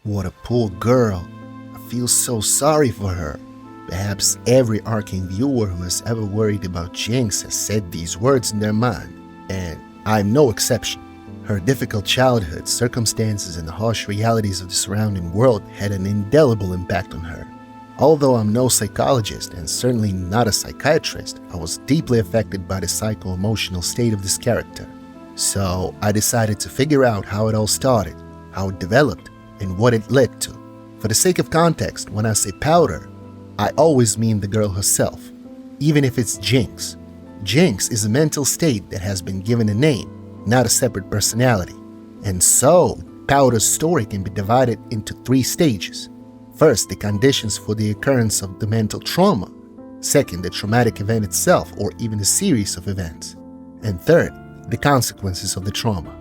What a poor girl. I feel so sorry for her. Perhaps every Arcane viewer who has ever worried about Jinx has said these words in their mind, and I'm no exception. Her difficult childhood, circumstances, and the harsh realities of the surrounding world had an indelible impact on her. Although I'm no psychologist and certainly not a psychiatrist, I was deeply affected by the psycho-emotional state of this character. So I decided to figure out how it all started, how it developed, and what it led to. For the sake of context, when I say Powder, I always mean the girl herself, even if it's Jinx. Jinx is a mental state that has been given a name, not a separate personality. And so, Powder's story can be divided into 3 stages. First, the conditions for the occurrence of the mental trauma. Second, the traumatic event itself or even a series of events. And third, the consequences of the trauma.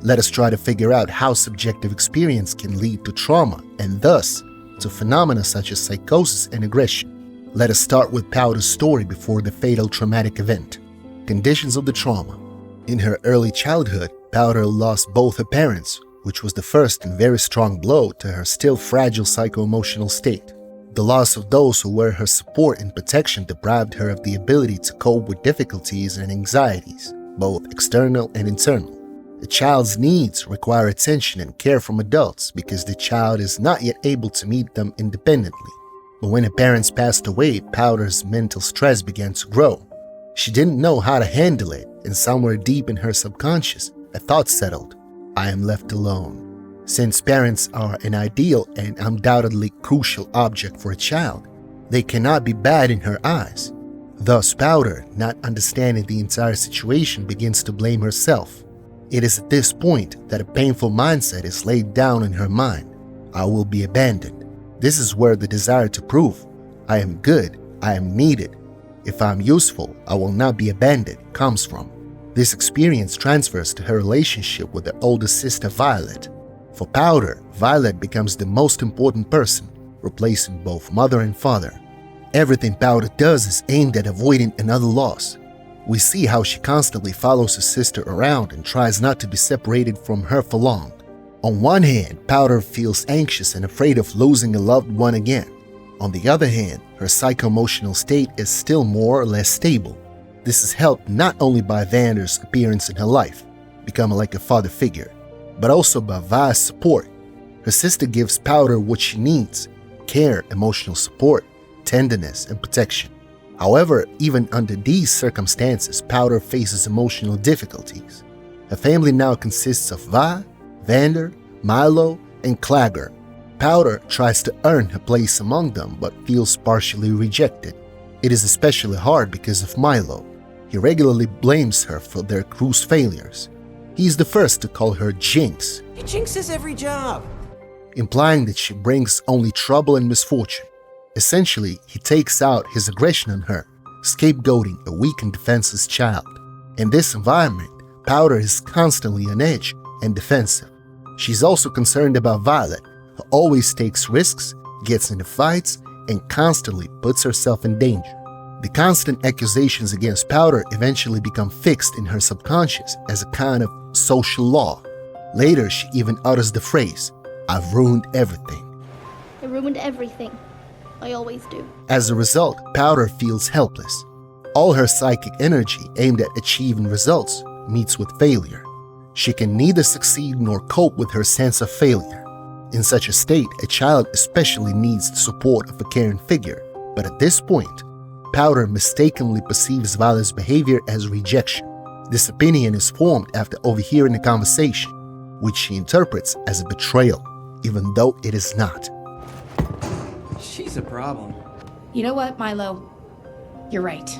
Let us try to figure out how subjective experience can lead to trauma and thus to phenomena such as psychosis and aggression. Let us start with Powder's story before the fatal traumatic event. Conditions of the trauma. In her early childhood, Powder lost both her parents, which was the first and very strong blow to her still fragile psycho-emotional state. The loss of those who were her support and protection deprived her of the ability to cope with difficulties and anxieties, both external and internal. The child's needs require attention and care from adults because the child is not yet able to meet them independently. But when her parents passed away, Powder's mental stress began to grow. She didn't know how to handle it, and somewhere deep in her subconscious, a thought settled: I am left alone. Since parents are an ideal and undoubtedly crucial object for a child, they cannot be bad in her eyes. Thus, Powder, not understanding the entire situation, begins to blame herself. It is at this point that a painful mindset is laid down in her mind. I will be abandoned. This is where the desire to prove, I am good, I am needed, if I am useful, I will not be abandoned, comes from. This experience transfers to her relationship with her older sister Violet. For Powder, Violet becomes the most important person, replacing both mother and father. Everything Powder does is aimed at avoiding another loss. We see how she constantly follows her sister around and tries not to be separated from her for long. On one hand, Powder feels anxious and afraid of losing a loved one again. On the other hand, her psycho-emotional state is still more or less stable. This is helped not only by Vander's appearance in her life, becoming like a father figure, but also by Vi's support. Her sister gives Powder what she needs: care, emotional support, tenderness, and protection. However, even under these circumstances, Powder faces emotional difficulties. Her family now consists of Vi, Vander, Milo, and Clagger. Powder tries to earn her place among them but feels partially rejected. It is especially hard because of Milo. He regularly blames her for their crew's failures. He is the first to call her Jinx. He jinxes every job, implying that she brings only trouble and misfortune. Essentially, he takes out his aggression on her, scapegoating a weak and defenseless child. In this environment, Powder is constantly on edge and defensive. She's also concerned about Violet, who always takes risks, gets into fights, and constantly puts herself in danger. The constant accusations against Powder eventually become fixed in her subconscious as a kind of social law. Later, she even utters the phrase, "I've ruined everything." I ruined everything. I always do. As a result, Powder feels helpless. All her psychic energy aimed at achieving results meets with failure. She can neither succeed nor cope with her sense of failure. In such a state, a child especially needs the support of a caring figure, but at this point, Powder mistakenly perceives Violet's behavior as rejection. This opinion is formed after overhearing a conversation, which she interprets as a betrayal, even though it is not. she's a problem. You know what, Milo? You're right.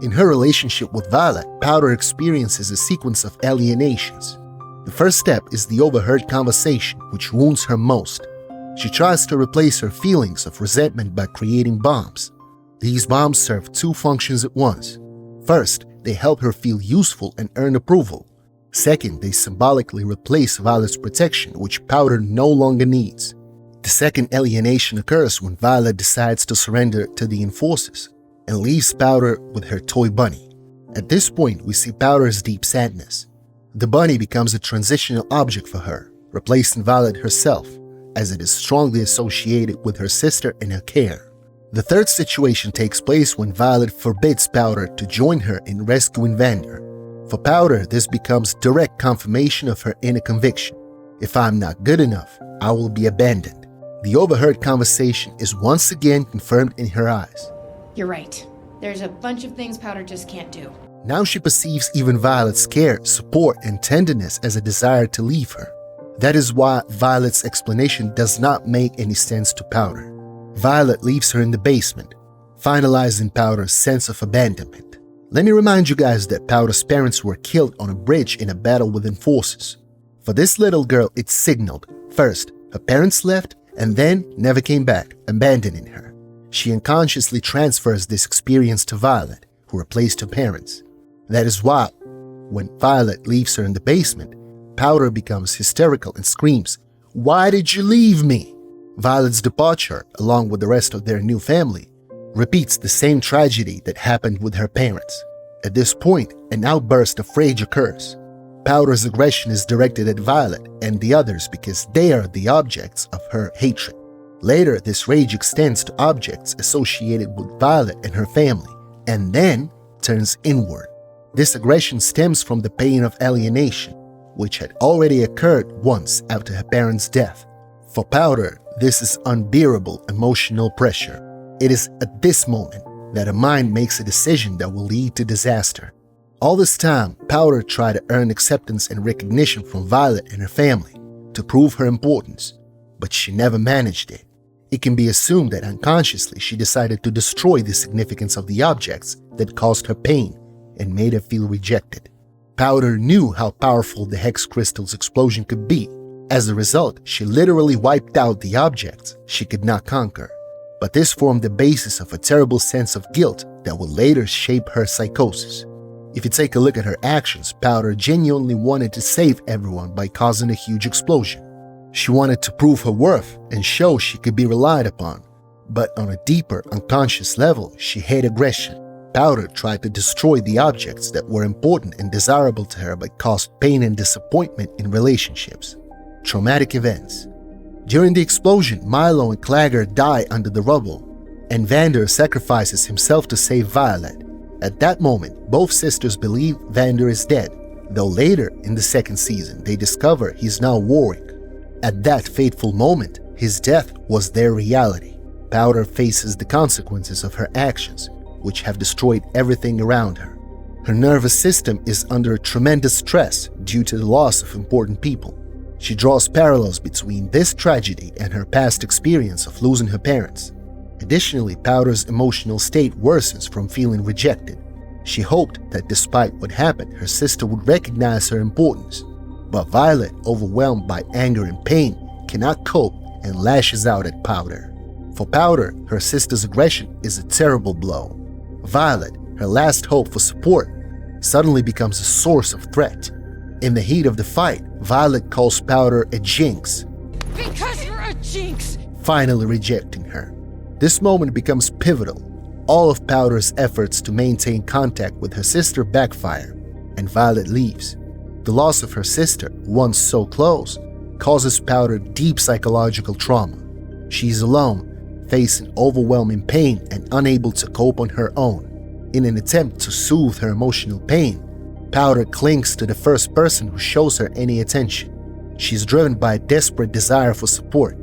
In her relationship with Violet, Powder experiences a sequence of alienations. The first step is the overheard conversation, which wounds her most. She tries to replace her feelings of resentment by creating bombs. These bombs serve 2 functions at once. First, they help her feel useful and earn approval. Second, they symbolically replace Violet's protection, which Powder no longer needs. The second alienation occurs when Violet decides to surrender to the enforcers and leaves Powder with her toy bunny. At this point, we see Powder's deep sadness. The bunny becomes a transitional object for her, replacing Violet herself. as it is strongly associated with her sister and her care. The third situation takes place when Violet forbids Powder to join her in rescuing Vander. For Powder, this becomes direct confirmation of her inner conviction. If I'm not good enough, I will be abandoned. The overheard conversation is once again confirmed in her eyes. You're right. There's a bunch of things Powder just can't do. Now she perceives even Violet's care, support, and tenderness as a desire to leave her. That is why Violet's explanation does not make any sense to Powder. Violet leaves her in the basement, finalizing Powder's sense of abandonment. Let me remind you guys that Powder's parents were killed on a bridge in a battle with enforcers. For this little girl, it signaled, first, her parents left, and then never came back, abandoning her. She unconsciously transfers this experience to Violet, who replaced her parents. That is why, when Violet leaves her in the basement, Powder becomes hysterical and screams, "Why did you leave me?" Violet's departure, along with the rest of their new family, repeats the same tragedy that happened with her parents. At this point, an outburst of rage occurs. Powder's aggression is directed at Violet and the others because they are the objects of her hatred. Later, this rage extends to objects associated with Violet and her family, and then turns inward. This aggression stems from the pain of alienation, which had already occurred once after her parents' death. For Powder, this is unbearable emotional pressure. It is at this moment that her mind makes a decision that will lead to disaster. All this time, Powder tried to earn acceptance and recognition from Violet and her family to prove her importance, but she never managed it. It can be assumed that unconsciously she decided to destroy the significance of the objects that caused her pain and made her feel rejected. Powder knew how powerful the Hex Crystal's explosion could be. As a result, she literally wiped out the objects she could not conquer. But this formed the basis of a terrible sense of guilt that would later shape her psychosis. If you take a look at her actions, Powder genuinely wanted to save everyone by causing a huge explosion. She wanted to prove her worth and show she could be relied upon. But on a deeper, unconscious level, she hated aggression. Powder tried to destroy the objects that were important and desirable to her but caused pain and disappointment in relationships. Traumatic events. During the explosion, Milo and Clagger die under the rubble, and Vander sacrifices himself to save Violet. At that moment, both sisters believe Vander is dead, though later in the second season they discover he's now Warwick. At that fateful moment, his death was their reality. Powder faces the consequences of her actions, which have destroyed everything around her. Her nervous system is under tremendous stress due to the loss of important people. She draws parallels between this tragedy and her past experience of losing her parents. Additionally, Powder's emotional state worsens from feeling rejected. She hoped that despite what happened, her sister would recognize her importance. But Violet, overwhelmed by anger and pain, cannot cope and lashes out at Powder. For Powder, her sister's aggression is a terrible blow. Violet, her last hope for support, suddenly becomes a source of threat. In the heat of the fight, Violet calls Powder a Jinx, Because you're a Jinx! finally rejecting her. This moment becomes pivotal. All of Powder's efforts to maintain contact with her sister backfire, and Violet leaves. The loss of her sister, once so close, causes Powder deep psychological trauma. She's alone, facing overwhelming pain and unable to cope on her own. In an attempt to soothe her emotional pain, Powder clings to the first person who shows her any attention. She's driven by a desperate desire for support.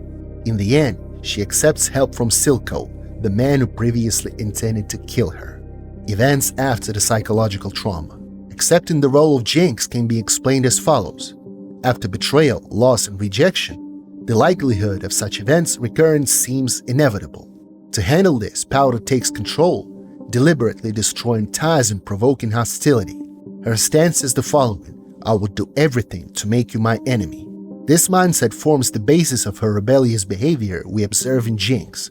In the end, she accepts help from Silco, the man who previously intended to kill her. Events after the psychological trauma. Accepting the role of Jinx can be explained as follows. After betrayal, loss, and rejection, the likelihood of such events recurrence seems inevitable. To handle this, Powder takes control, deliberately destroying ties and provoking hostility. Her stance is the following: I will do everything to make you my enemy. This mindset forms the basis of her rebellious behavior we observe in Jinx.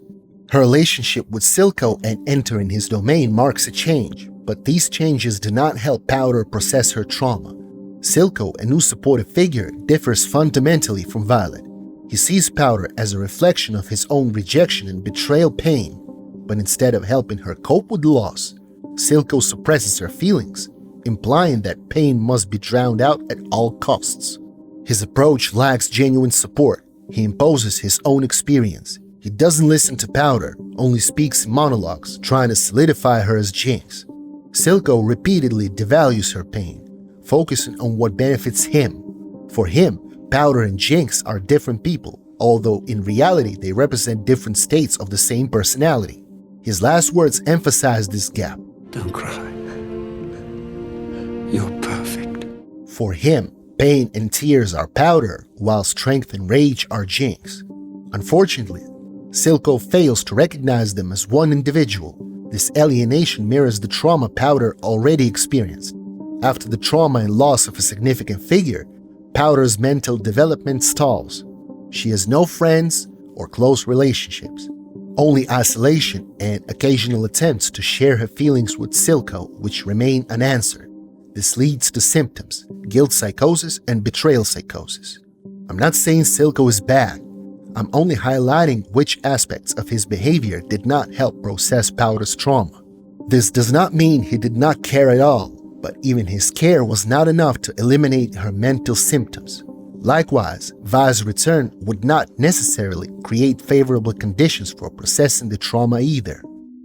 Her relationship with Silco and entering his domain marks a change, but these changes do not help Powder process her trauma. Silco, a new supportive figure, differs fundamentally from Violet. He sees Powder as a reflection of his own rejection and betrayal pain, but instead of helping her cope with the loss, Silco suppresses her feelings, implying that pain must be drowned out at all costs. His approach lacks genuine support. He imposes his own experience. He doesn't listen to Powder, only speaks in monologues, trying to solidify her as Jinx. Silco repeatedly devalues her pain, focusing on what benefits him. For him, Powder and Jinx are different people, although in reality they represent different states of the same personality. His last words emphasize this gap. Don't cry. You're perfect. For him, pain and tears are Powder, while strength and rage are Jinx. Unfortunately, Silco fails to recognize them as one individual. This alienation mirrors the trauma Powder already experienced. After the trauma and loss of a significant figure, Powder's mental development stalls. She has no friends or close relationships, only isolation and occasional attempts to share her feelings with Silco, which remain unanswered. This leads to symptoms, guilt psychosis and betrayal psychosis. I'm not saying Silco is bad. I'm only highlighting which aspects of his behavior did not help process Powder's trauma. This does not mean he did not care at all, but even his care was not enough to eliminate her mental symptoms. Likewise, Vi's return would not necessarily create favorable conditions for processing the trauma either.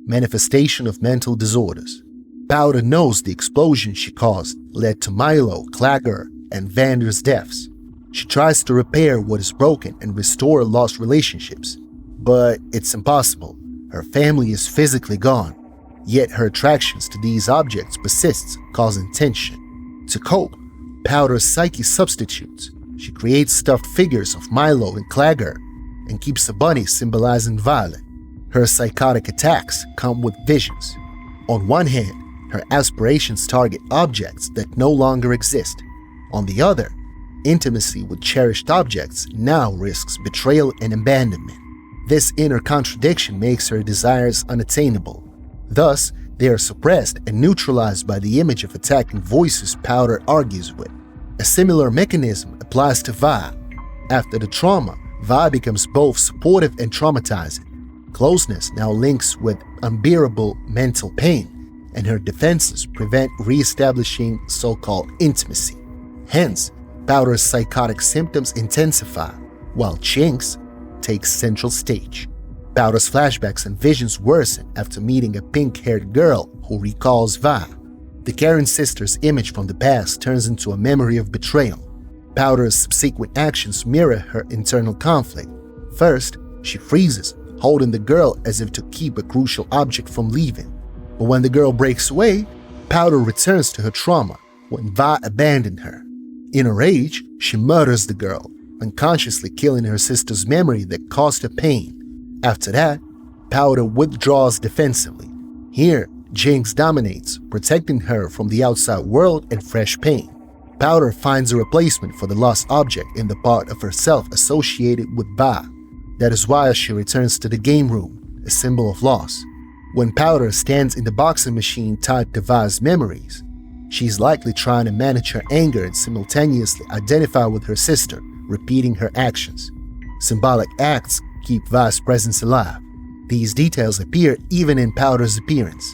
Manifestation of mental disorders. Powder knows the explosion she caused led to Milo, Clagger, and Vander's deaths. She tries to repair what is broken and restore lost relationships, but it's impossible. Her family is physically gone, yet her attractions to these objects persists, causing tension. To cope, Powder's psyche substitutes. She creates stuffed figures of Milo and Clagger and keeps a bunny symbolizing Violet. Her psychotic attacks come with visions. On one hand, her aspirations target objects that no longer exist. On the other, intimacy with cherished objects now risks betrayal and abandonment. This inner contradiction makes her desires unattainable. Thus, they are suppressed and neutralized by the image of attacking voices Powder argues with. A similar mechanism applies to Vi. After the trauma, Vi becomes both supportive and traumatizing. Closeness now links with unbearable mental pain, and her defenses prevent re-establishing so-called intimacy. Hence, Powder's psychotic symptoms intensify, while Jinx takes central stage. Powder's flashbacks and visions worsen after meeting a pink-haired girl who recalls Vi. The Karen sister's image from the past turns into a memory of betrayal. Powder's subsequent actions mirror her internal conflict. First, she freezes, holding the girl as if to keep a crucial object from leaving. But when the girl breaks away, Powder returns to her trauma when Vi abandoned her. In a rage, she murders the girl, unconsciously killing her sister's memory that caused her pain. After that, Powder withdraws defensively. Here, Jinx dominates, protecting her from the outside world and fresh pain. Powder finds a replacement for the lost object in the part of herself associated with Vi. That is why she returns to the game room, a symbol of loss. When Powder stands in the boxing machine tied to Vi's memories, she's likely trying to manage her anger and simultaneously identify with her sister, repeating her actions. Symbolic acts keep Vi's presence alive. These details appear even in Powder's appearance.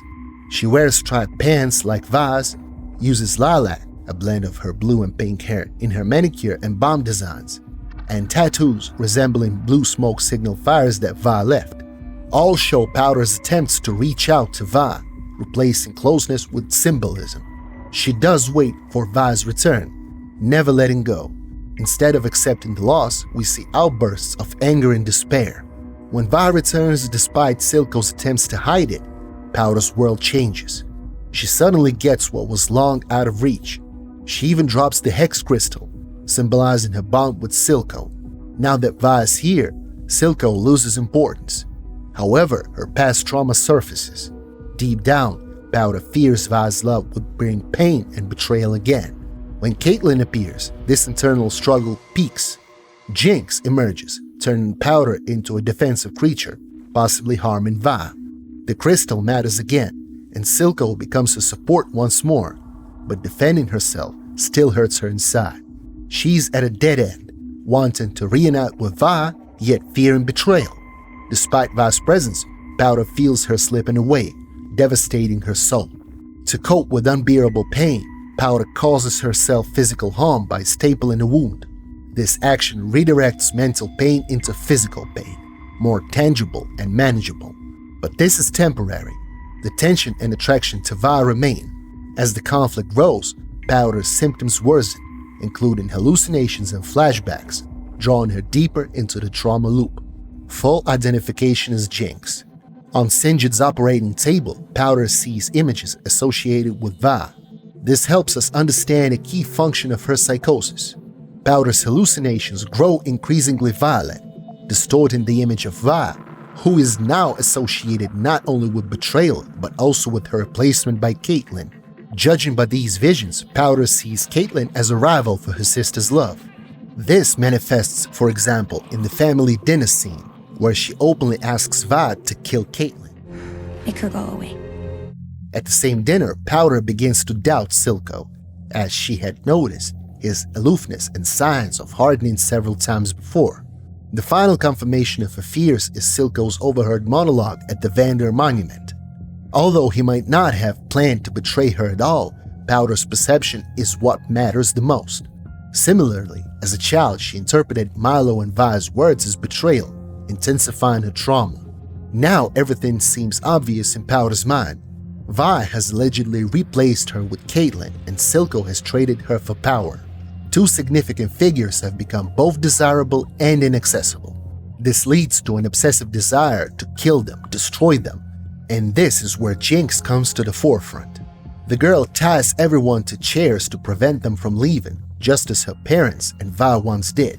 She wears striped pants like Vi's, uses lilac, a blend of her blue and pink hair, in her manicure and bomb designs, and tattoos resembling blue smoke signal fires that Vi left. All show Powder's attempts to reach out to Vi, replacing closeness with symbolism. She does wait for Vi's return, never letting go. Instead of accepting the loss, we see outbursts of anger and despair. When Vi returns despite Silco's attempts to hide it, Powder's world changes. She suddenly gets what was long out of reach. She even drops the Hex Crystal, symbolizing her bond with Silco. Now that Vi is here, Silco loses importance. However, her past trauma surfaces. Deep down, Powder fears Vi's love would bring pain and betrayal again. When Caitlyn appears, this internal struggle peaks. Jinx emerges, turning Powder into a defensive creature, possibly harming Vi. The crystal matters again, and Silco becomes a support once more, but defending herself still hurts her inside. She's at a dead end, wanting to reunite with Vi, yet fearing betrayal. Despite Vi's presence, Powder feels her slipping away, devastating her soul. To cope with unbearable pain, Powder causes herself physical harm by stapling a wound. This action redirects mental pain into physical pain, more tangible and manageable. But this is temporary. The tension and attraction to Va remain. As the conflict grows, Powder's symptoms worsen, including hallucinations and flashbacks, drawing her deeper into the trauma loop. Full identification as Jinx. On Sinjid's operating table, Powder sees images associated with Va. This helps us understand a key function of her psychosis. Powder's hallucinations grow increasingly violent, distorting the image of Va, who is now associated not only with betrayal but also with her replacement by Caitlyn. Judging by these visions, Powder sees Caitlyn as a rival for her sister's love. This manifests, for example, in the family dinner scene, where she openly asks Va to kill Caitlyn. It could go away. At the same dinner, Powder begins to doubt Silco, as she had noticed his aloofness and signs of hardening several times before. The final confirmation of her fears is Silco's overheard monologue at the Vander Monument. Although he might not have planned to betray her at all, Powder's perception is what matters the most. Similarly, as a child, she interpreted Milo and Vi's words as betrayal, intensifying her trauma. Now everything seems obvious in Powder's mind. Vi has allegedly replaced her with Caitlyn, and Silco has traded her for power. Two significant figures have become both desirable and inaccessible. This leads to an obsessive desire to kill them, destroy them, and this is where Jinx comes to the forefront. The girl ties everyone to chairs to prevent them from leaving, just as her parents and Vi once did.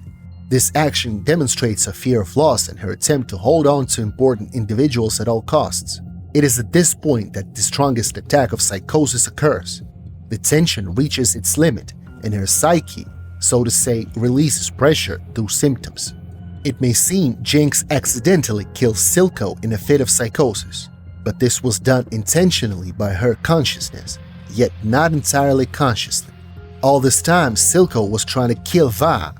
This action demonstrates her fear of loss and her attempt to hold on to important individuals at all costs. It is at this point that the strongest attack of psychosis occurs. The tension reaches its limit, and her psyche, so to say, releases pressure through symptoms. It may seem Jinx accidentally kills Silco in a fit of psychosis, but this was done intentionally by her consciousness, yet not entirely consciously. All this time, Silco was trying to kill Va.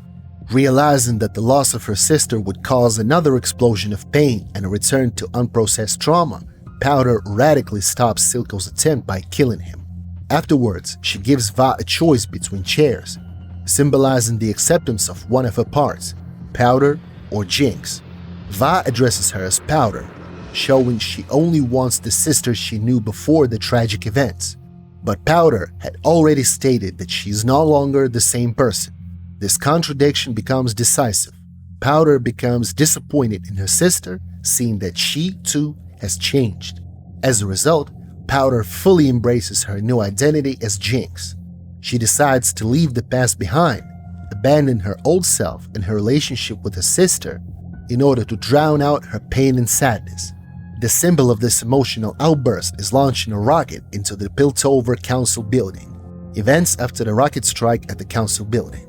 Realizing that the loss of her sister would cause another explosion of pain and a return to unprocessed trauma, Powder radically stops Silco's attempt by killing him. Afterwards, she gives Va a choice between chairs, symbolizing the acceptance of one of her parts, Powder or Jinx. Va addresses her as Powder, showing she only wants the sister she knew before the tragic events. But Powder had already stated that she is no longer the same person. This contradiction becomes decisive. Powder becomes disappointed in her sister, seeing that she, too, has changed. As a result, Powder fully embraces her new identity as Jinx. She decides to leave the past behind, abandon her old self and her relationship with her sister in order to drown out her pain and sadness. The symbol of this emotional outburst is launching a rocket into the Piltover Council building. Events after the rocket strike at the Council building.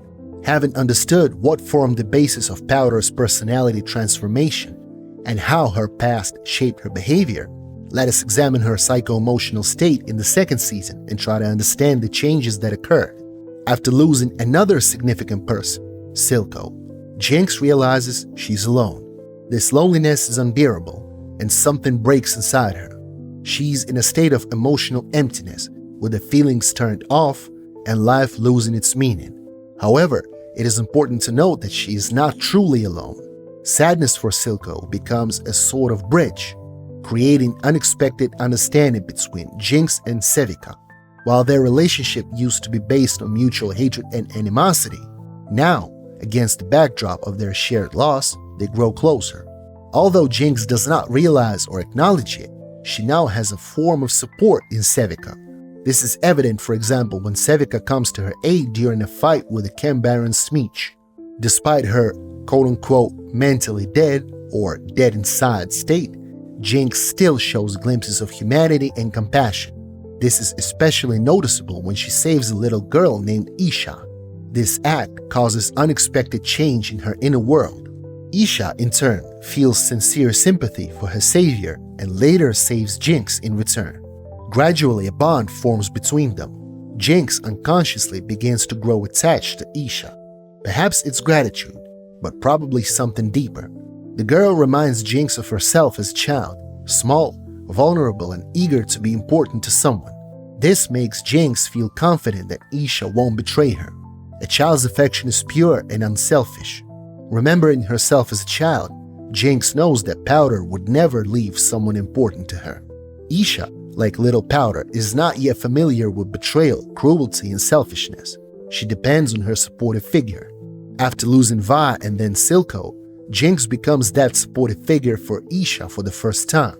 Having understood what formed the basis of Powder's personality transformation and how her past shaped her behavior, let us examine her psycho-emotional state in the second season and try to understand the changes that occurred. After losing another significant person, Silco, Jinx realizes she's alone. This loneliness is unbearable, and something breaks inside her. She's in a state of emotional emptiness, with the feelings turned off and life losing its meaning. However, it is important to note that she is not truly alone. Sadness for Silco becomes a sort of bridge, creating unexpected understanding between Jinx and Sevika. While their relationship used to be based on mutual hatred and animosity, now, against the backdrop of their shared loss, they grow closer. Although Jinx does not realize or acknowledge it, she now has a form of support in Sevika. This is evident, for example, when Sevika comes to her aid during a fight with the Cambaran Smeech. Despite her quote-unquote mentally dead or dead inside state, Jinx still shows glimpses of humanity and compassion. This is especially noticeable when she saves a little girl named Isha. This act causes unexpected change in her inner world. Isha, in turn, feels sincere sympathy for her savior and later saves Jinx in return. Gradually, a bond forms between them. Jinx unconsciously begins to grow attached to Isha. Perhaps it's gratitude, but probably something deeper. The girl reminds Jinx of herself as a child, small, vulnerable, and eager to be important to someone. This makes Jinx feel confident that Isha won't betray her. A child's affection is pure and unselfish. Remembering herself as a child, Jinx knows that Powder would never leave someone important to her. Isha, like little Powder, is not yet familiar with betrayal, cruelty, and selfishness. She depends on her supportive figure. After losing Va and then Silco, Jinx becomes that supportive figure for Isha for the first time.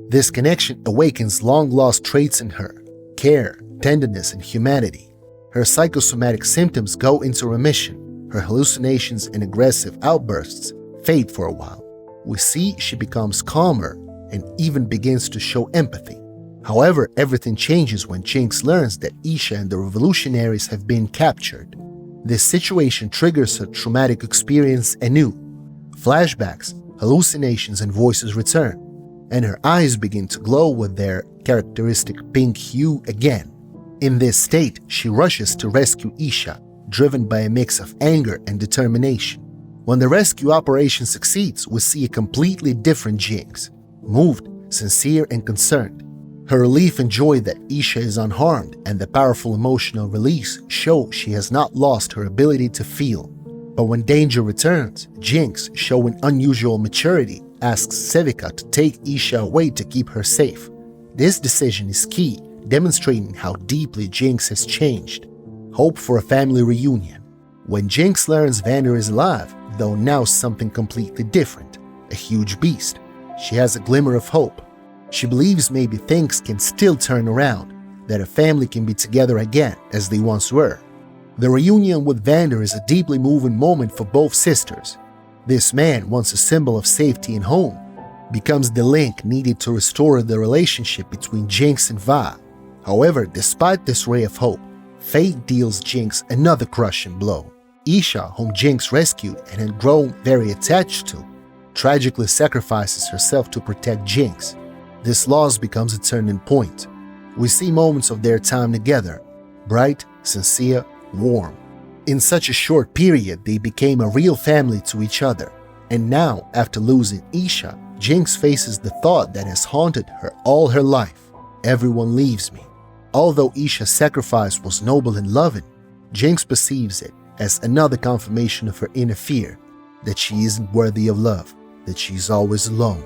This connection awakens long-lost traits in her: care, tenderness, and humanity. Her psychosomatic symptoms go into remission. Her hallucinations and aggressive outbursts fade for a while. We see she becomes calmer and even begins to show empathy. However, everything changes when Jinx learns that Isha and the revolutionaries have been captured. This situation triggers her traumatic experience anew. Flashbacks, hallucinations, and voices return, and her eyes begin to glow with their characteristic pink hue again. In this state, she rushes to rescue Isha, driven by a mix of anger and determination. When the rescue operation succeeds, we see a completely different Jinx, moved, sincere, and concerned. Her relief and joy that Isha is unharmed and the powerful emotional release show she has not lost her ability to feel. But when danger returns, Jinx, showing unusual maturity, asks Sevica to take Isha away to keep her safe. This decision is key, demonstrating how deeply Jinx has changed. Hope for a family reunion. When Jinx learns Vander is alive, though now something completely different, a huge beast, she has a glimmer of hope. She believes maybe things can still turn around, that a family can be together again as they once were. The reunion with Vander is a deeply moving moment for both sisters. This man, once a symbol of safety and home, becomes the link needed to restore the relationship between Jinx and Va. However, despite this ray of hope, fate deals Jinx another crushing blow. Isha, whom Jinx rescued and had grown very attached to, tragically sacrifices herself to protect Jinx. This loss becomes a turning point. We see moments of their time together, bright, sincere, warm. In such a short period, they became a real family to each other. And now, after losing Isha, Jinx faces the thought that has haunted her all her life: everyone leaves me. Although Isha's sacrifice was noble and loving, Jinx perceives it as another confirmation of her inner fear, that she isn't worthy of love, that she's always alone.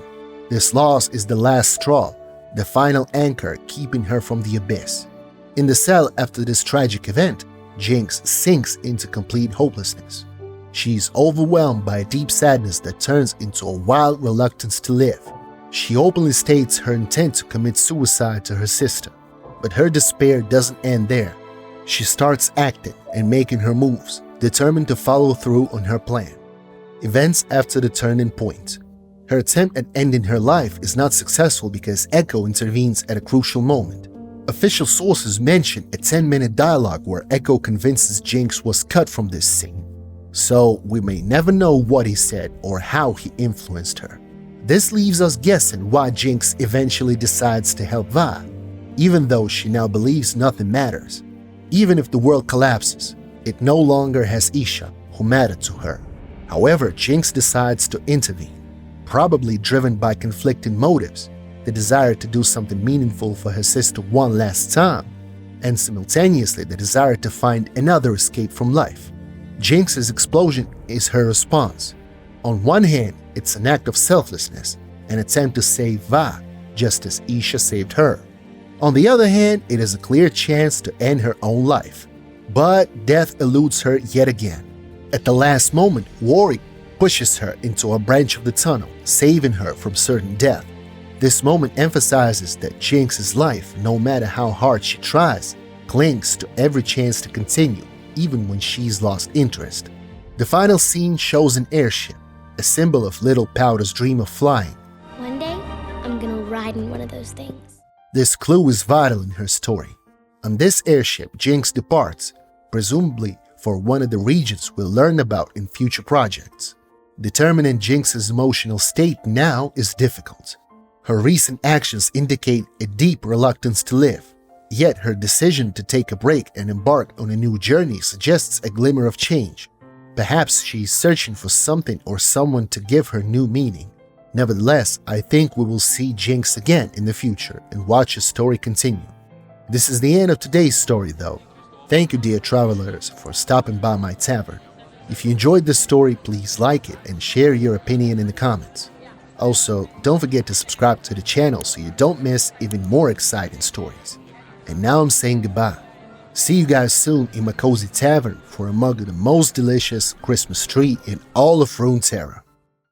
This loss is the last straw, the final anchor keeping her from the abyss. In the cell after this tragic event, Jinx sinks into complete hopelessness. She is overwhelmed by a deep sadness that turns into a wild reluctance to live. She openly states her intent to commit suicide to her sister, but her despair doesn't end there. She starts acting and making her moves, determined to follow through on her plan. Events after the turning point. Her attempt at ending her life is not successful because Echo intervenes at a crucial moment. Official sources mention a 10-minute dialogue where Echo convinces Jinx was cut from this scene, so we may never know what he said or how he influenced her. This leaves us guessing why Jinx eventually decides to help Va, even though she now believes nothing matters. Even if the world collapses, it no longer has Isha, who mattered to her. However, Jinx decides to intervene, probably driven by conflicting motives, the desire to do something meaningful for her sister one last time, and simultaneously the desire to find another escape from life. Jinx's explosion is her response. On one hand, it's an act of selflessness, an attempt to save Va, just as Isha saved her. On the other hand, it is a clear chance to end her own life. But death eludes her yet again. At the last moment, Warwick pushes her into a branch of the tunnel, saving her from certain death. This moment emphasizes that Jinx's life, no matter how hard she tries, clings to every chance to continue, even when she's lost interest. The final scene shows an airship, a symbol of little Powder's dream of flying. One day, I'm gonna ride in one of those things. This clue is vital in her story. On this airship, Jinx departs, presumably for one of the regions we'll learn about in future projects. Determining Jinx's emotional state now is difficult. Her recent actions indicate a deep reluctance to live, yet her decision to take a break and embark on a new journey suggests a glimmer of change. Perhaps she's searching for something or someone to give her new meaning. Nevertheless, I think we will see Jinx again in the future and watch her story continue. This is the end of today's story though. Thank you, dear travelers, for stopping by my tavern. If you enjoyed this story, please like it and share your opinion in the comments. Also, don't forget to subscribe to the channel so you don't miss even more exciting stories. And now I'm saying goodbye. See you guys soon in my cozy tavern for a mug of the most delicious Christmas treat in all of Runeterra.